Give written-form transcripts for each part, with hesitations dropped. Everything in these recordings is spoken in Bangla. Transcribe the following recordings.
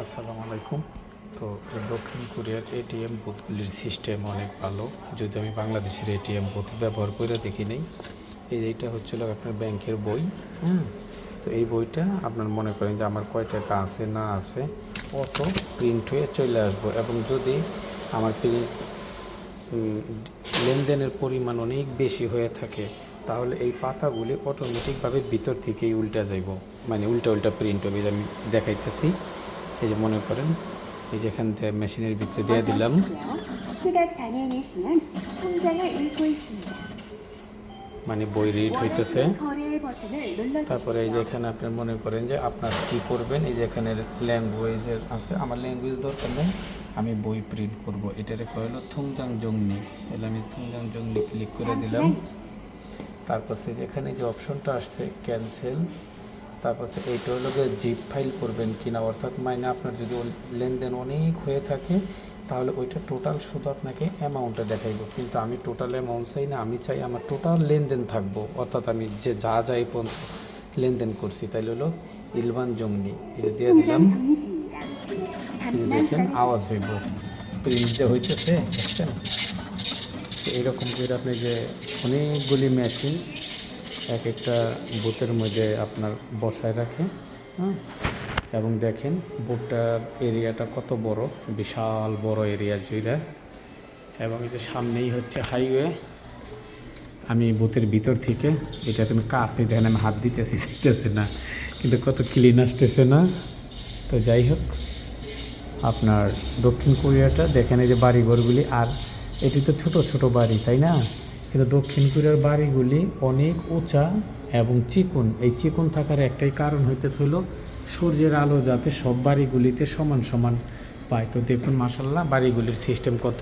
আসসালামু আলাইকুম। তো দক্ষিণ কোরিয়ার এটিএম বুথগুলির সিস্টেম অনেক ভালো। যদি আমি বাংলাদেশের এটিএম বুথ ব্যবহার করে দেখি নেই, এইটা হচ্ছিল আপনার ব্যাংকের বই। হ্যাঁ, তো এই বইটা আপনার মনে করেন যে আমার কয় টাকা আছে না আছে অত প্রিন্ট হয়ে চলে আসবো, এবং যদি আমার লেনদেনের পরিমাণ অনেক বেশি হয়ে থাকে তাহলে এই পাতাগুলি অটোমেটিকভাবে ভিতর থেকেই উল্টা যাইব, মানে উল্টা প্রিন্ট হবে। আমি দেখাইতেছি। এই যে মনে করেন, এই যেখান থেকে মেশিনের ভিতরে দিয়ে দিলাম, মানে বই রিড হইতেছে। তারপরে এই যে এখানে আপনার মনে করেন যে আপনার কী করবেন, এই যে এখানে ল্যাঙ্গুয়েজের আছে, আমার ল্যাঙ্গুয়েজ দরকার নেই, আমি বই প্রিন্ট করব। এটারে হলো থুংজাং জংনি। তাহলে আমি থুংজাং জংনি ক্লিক করে দিলাম। তারপর এখানে যে অপশনটা আসছে ক্যান্সেল, তারপর এইটা হলো যে জিপ ফাইল করবেন কিনা, অর্থাৎ মানে আপনার যদি লেনদেন অনেক হয়ে থাকে তাহলে ওইটা টোটাল শুধু আপনাকে অ্যামাউন্টটা দেখাইব, কিন্তু আমি টোটাল অ্যামাউন্ট চাই না, আমি চাই আমার টোটাল লেনদেন থাকবো, অর্থাৎ আমি যে যা এই পর্যন্ত লেনদেন করছি। তাইলে হলো ইলভান জংনি, এটা দিয়ে দিলাম। দেখেন আওয়াজ হইব, প্রিন্ট যে হইতেছে, দেখছেন? এইরকম করে আপনি যে অনেকগুলি মেশিন এক একটা বুথের মধ্যে আপনার বসায় রাখে। হ্যাঁ, এবং দেখেন বুথটার এরিয়াটা কত বড়, বিশাল বড় এরিয়া জুড়ে, এবং এই যে সামনেই হচ্ছে হাইওয়ে। আমি বুথের ভিতর থেকে এটা তুমি কাছে দেখেন, আমি হাত দিতেছি, শিখতেছে না, কিন্তু কত ক্লিন আসতেছে না। তো যাই হোক, আপনার দক্ষিণ কোরিয়াটা দেখেন, এই যে বাড়িঘরগুলি, আর এটি তো ছোট ছোট বাড়ি, তাই না? কিন্তু দক্ষিণ কোরিয়ার বাড়িগুলি অনেক উঁচা এবং চিকন। এই চিকন থাকার একটাই কারণ হইতেছিল সূর্যের আলো যাতে সব বাড়িগুলিতে সমান সমান পায়। তো দেখুন মাশাআল্লাহ বাড়িগুলির সিস্টেম কত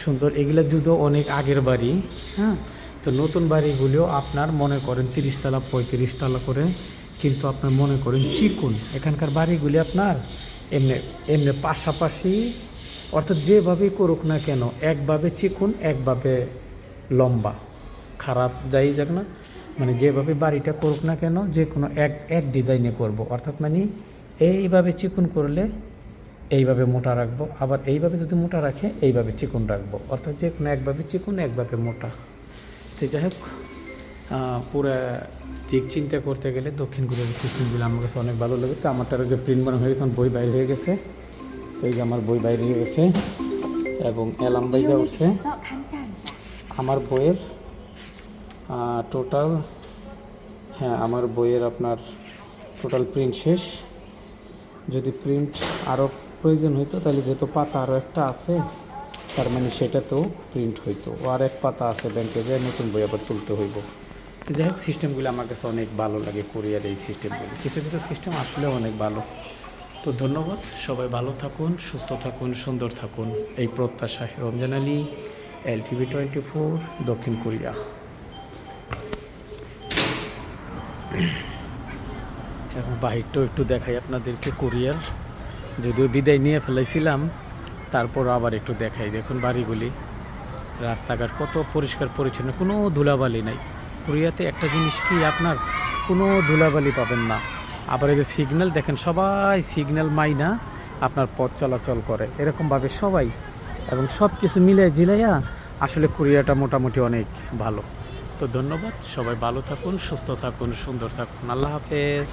সুন্দর। এগুলো যদিও অনেক আগের বাড়ি। হ্যাঁ, তো নতুন বাড়িগুলিও আপনার মনে করেন 30 তলা 35 তলা করে, কিন্তু আপনার মনে করেন চিকন। এখানকার বাড়িগুলি আপনার এমনি এমনি পাশাপাশি, অর্থাৎ যেভাবেই করুক না কেন, একভাবে চিকন একভাবে লম্বা, খারাপ যাই যাক না, মানে যেভাবে বাড়িটা করুক না কেন যে কোনো এক ডিজাইনে করব, অর্থাৎ মানে এইভাবে চিকন করলে এইভাবে মোটা রাখবো, আবার এইভাবে যদি মোটা রাখে এইভাবে চিকন রাখবো, অর্থাৎ যে কোনো একভাবে চিকন একভাবে মোটা। তো যাই হোক, পুরো দিক চিন্তা করতে গেলে দক্ষিণ কোরিয়ার সিস্টেমগুলো আমার কাছে অনেক ভালো লাগে। তো আমারটার যে প্রিন্ট বানানো হয়ে গেছে, আমার বই বাইরে হয়ে গেছে। তো এই যে আমার বই বাইরে হয়ে গেছে এবং অ্যালার্ম বাইজা উঠছে। আমার বইয়ের টোটাল, হ্যাঁ আমার বইয়ের আপনার টোটাল প্রিন্ট শেষ। যদি প্রিন্ট আরও প্রয়োজন হইতো তাহলে যেহেতু পাতা আরও একটা আছে, তার মানে সেটাতেও প্রিন্ট হইতো, ও আর এক পাতা আছে ব্যাংকে যে নতুন বই আবার তুলতে হইব। তো যাই হোক, সিস্টেমগুলো আমার কাছে অনেক ভালো লাগে কোরিয়ার এই সিস্টেমগুলো, কিছু কিছু সিস্টেম আসলেও অনেক ভালো। তো ধন্যবাদ, সবাই ভালো থাকুন, সুস্থ থাকুন, সুন্দর থাকুন, এই প্রত্যাশায় রমজান আলী, LTV24, দক্ষিণ কোরিয়া। এবং বাহিরটাও একটু দেখাই আপনাদেরকে কোরিয়ার, যদিও বিদায় নিয়ে ফেলাইছিলাম, তারপর আবার একটু দেখাই। দেখুন বাড়িগুলি, রাস্তাঘাট কত পরিষ্কার পরিচ্ছন্ন, কোনো ধুলাবালি নাই। কোরিয়াতে একটা জিনিস কি, আপনার কোনো ধুলাবালি পাবেন না। আবার এই যে সিগন্যাল দেখেন, সবাই সিগন্যাল মাইনা আপনার পথ চলাচল করে এরকমভাবে সবাই, এবং সব কিছু মিলিয়ে জিলাইয়া আসলে কোরিয়াটা মোটামুটি অনেক ভালো। তো ধন্যবাদ, সবাই ভালো থাকুন, সুস্থ থাকুন, সুন্দর থাকুন, আল্লাহ হাফেজ।